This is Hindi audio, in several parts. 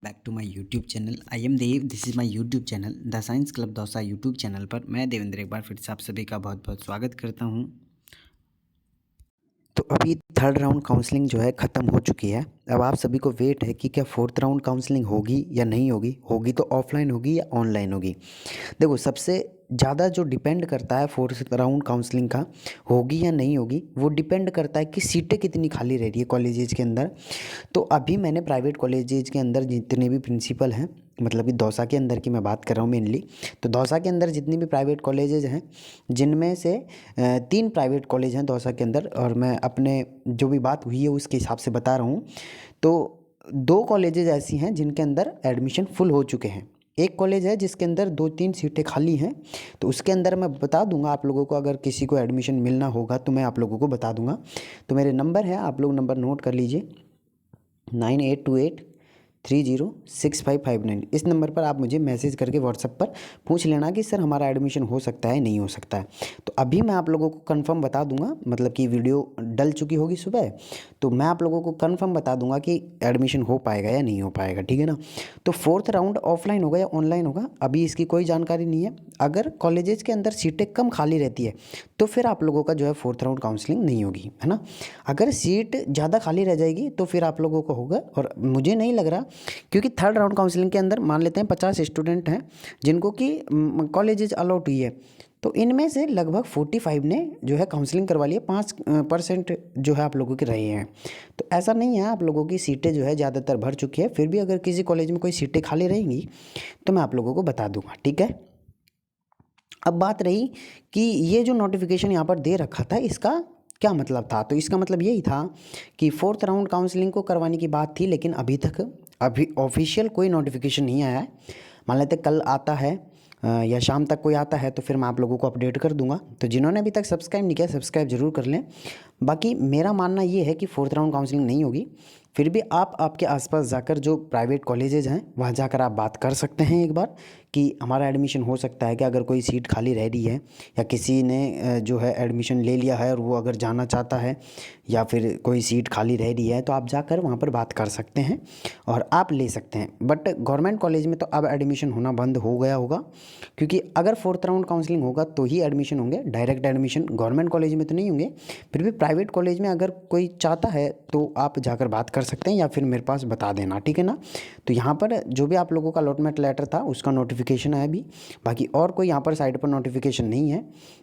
Back to my YouTube channel. I am Dev, this is my YouTube channel the science club Dausa. YouTube channel पर मैं देवेंद्र एक बार फिर से आप सभी का बहुत बहुत स्वागत करता हूं। तो अभी थर्ड राउंड काउंसलिंग जो है ख़त्म हो चुकी है। अब आप सभी को वेट है कि क्या फोर्थ राउंड काउंसलिंग होगी या नहीं होगी। होगी तो ऑफलाइन होगी या ऑनलाइन होगी। देखो, सबसे ज़्यादा जो डिपेंड करता है फोर्थ राउंड काउंसलिंग का होगी या नहीं होगी, वो डिपेंड करता है कि सीटें कितनी खाली रह रही है कॉलेजेस के अंदर। तो अभी मैंने प्राइवेट कॉलेजेस के अंदर जितने भी प्रिंसिपल हैं, मतलब कि दौसा के अंदर की मैं बात कर रहा हूँ मेनली, तो दौसा के अंदर जितनी भी प्राइवेट कॉलेजेस हैं, जिनमें से 3 प्राइवेट कॉलेज हैं दौसा के अंदर, और मैं अपने जो भी बात हुई है उसके हिसाब से बता रहा हूँ। तो 2 कॉलेजेस ऐसी हैं जिनके अंदर एडमिशन फुल हो चुके हैं। एक कॉलेज है जिसके अंदर 2-3 सीटें खाली हैं, तो उसके अंदर मैं बता दूंगा आप लोगों को। अगर किसी को एडमिशन मिलना होगा तो मैं आप लोगों को बता दूंगा। तो मेरे नंबर है, आप लोग नंबर नोट कर लीजिए, 9828306559। इस नंबर पर आप मुझे मैसेज करके व्हाट्सएप पर पूछ लेना कि सर हमारा एडमिशन हो सकता है नहीं हो सकता है। तो अभी मैं आप लोगों को कंफर्म बता दूंगा, मतलब कि वीडियो डल चुकी होगी सुबह, तो मैं आप लोगों को कंफर्म बता दूंगा कि एडमिशन हो पाएगा या नहीं हो पाएगा, ठीक है ना। तो फोर्थ राउंड ऑफलाइन होगा या ऑनलाइन होगा, अभी इसकी कोई जानकारी नहीं है। अगर कॉलेजेस के अंदर सीटें कम खाली रहती है तो फिर आप लोगों का जो है फोर्थ राउंड काउंसलिंग नहीं होगी, है ना। अगर सीट ज़्यादा खाली रह जाएगी तो फिर आप लोगों को होगा। और मुझे नहीं लग रहा, क्योंकि थर्ड राउंड काउंसलिंग के अंदर मान लेते हैं 50 स्टूडेंट हैं जिनको कि कॉलेजेस अलॉट हुई है, तो इनमें से लगभग 45 ने जो है काउंसलिंग करवा लिया। 5% जो है आप लोगों के रहे हैं। तो ऐसा नहीं है, आप लोगों की सीटें जो है ज़्यादातर भर चुकी है। फिर भी अगर किसी कॉलेज में कोई सीटें खाली रहेंगी तो मैं आप लोगों को बता दूंगा, ठीक है। अब बात रही कि ये जो नोटिफिकेशन यहाँ पर दे रखा था, इसका क्या मतलब था। तो इसका मतलब यही था कि फोर्थ राउंड काउंसलिंग को करवाने की बात थी, लेकिन अभी ऑफिशियल कोई नोटिफिकेशन नहीं आया है। मान लेते कल आता है या शाम तक कोई आता है तो फिर मैं आप लोगों को अपडेट कर दूंगा। तो जिन्होंने अभी तक सब्सक्राइब नहीं किया, सब्सक्राइब जरूर कर लें। बाकी मेरा मानना ये है कि फोर्थ राउंड काउंसलिंग नहीं होगी। फिर भी आप आपके आसपास जाकर जो प्राइवेट कॉलेजेस हैं वहाँ जाकर आप बात कर सकते हैं एक बार कि हमारा एडमिशन हो सकता है कि अगर कोई सीट खाली रह रही है, या किसी ने जो है एडमिशन ले लिया है और वो अगर जाना चाहता है, या फिर कोई सीट खाली रह रही है, तो आप जाकर वहाँ पर बात कर सकते हैं और आप ले सकते हैं। बट गवर्नमेंट कॉलेज में तो अब एडमिशन होना बंद हो गया होगा, क्योंकि अगर फोर्थ राउंड काउंसलिंग होगा तो ही एडमिशन होंगे। डायरेक्ट एडमिशन गवर्नमेंट कॉलेज में तो नहीं होंगे। फिर भी प्राइवेट कॉलेज में अगर कोई चाहता है तो आप जाकर बात कर सकते हैं, या फिर मेरे पास बता देना, ठीक है ना। तो यहाँ पर जो भी आप लोगों का अलॉटमेंट लेटर था उसका नोटिफिकेशन है अभी। बाकी और कोई यहाँ पर साइड पर नोटिफिकेशन नहीं है।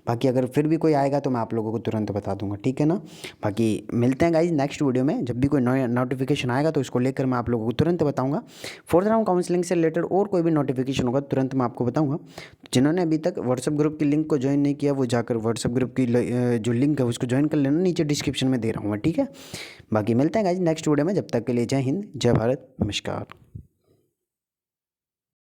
बाकी अगर फिर भी कोई आएगा तो मैं आप लोगों को तुरंत बता दूंगा, ठीक है ना। बाकी मिलते हैं गाइज नेक्स्ट वीडियो में। जब भी कोई नया नोटिफिकेशन आएगा तो उसको लेकर मैं आप लोगों को तुरंत बताऊंगा। फोर्थ राउंड काउंसलिंग से रिलेटेड और कोई भी नोटिफिकेशन होगा तुरंत मैं आपको बताऊंगा। जिन्होंने अभी तक व्हाट्सएप ग्रुप की लिंक को ज्वाइन नहीं किया, वो जाकर व्हाट्सएप ग्रुप की जो लिंक है उसको ज्वाइन कर लेना, नीचे डिस्क्रिप्शन में दे रहा हूँ मैं, ठीक है। बाकी मिलते हैं गाइज नेक्स्ट वीडियो में। जब तक के लिए जय हिंद, जय भारत, नमस्कार।